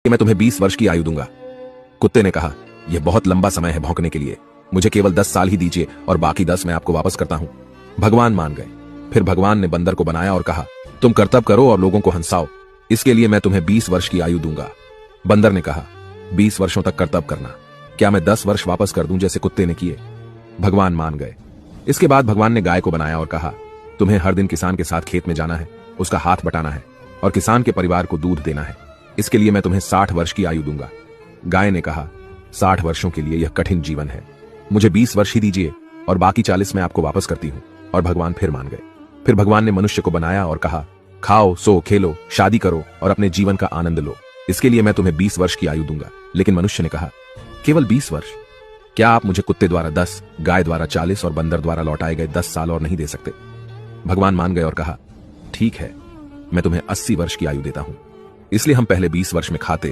मैं तुम्हें 20 वर्ष की आयु दूंगा। कुत्ते ने कहा, यह बहुत लंबा समय है भौंकने के लिए, मुझे केवल 10 साल ही दीजिए और बाकी 10 मैं आपको वापस करता हूं। भगवान मान गए। फिर भगवान ने बंदर को बनाया और कहा, तुम कर्तव्य करो और लोगों को हंसाओ, इसके लिए मैं तुम्हें 20 वर्ष की आयु दूंगा। बंदर ने कहा, 20 वर्षों तक कर्तव्य करना, क्या मैं 10 वर्ष वापस कर दूं जैसे कुत्ते ने किए? भगवान मान गए। इसके बाद भगवान ने गाय को बनाया और कहा, तुम्हें हर दिन किसान के साथ खेत में जाना है, उसका हाथ बटाना है और किसान के परिवार को दूध देना है, इसके लिए मैं तुम्हें 60 वर्ष की आयु दूंगा। गाय ने कहा, 60 वर्षों के लिए यह कठिन जीवन है, मुझे 20 वर्ष ही दीजिए और बाकी 40 मैं आपको वापस करती हूं। और भगवान फिर मान गए। फिर भगवान ने मनुष्य को बनाया और कहा, खाओ, सो, खेलो, शादी करो और अपने जीवन का आनंद लो, इसके लिए मैं तुम्हें 20 वर्ष की आयु दूंगा। लेकिन मनुष्य ने कहा, केवल 20 वर्ष? क्या आप मुझे कुत्ते द्वारा 10, गाय द्वारा 40 और बंदर द्वारा लौटाए गए 10 साल और नहीं दे सकते? भगवान मान गए और कहा, ठीक है, मैं तुम्हें 80 वर्ष की आयु देता हूं। इसलिए हम पहले 20 वर्ष में खाते,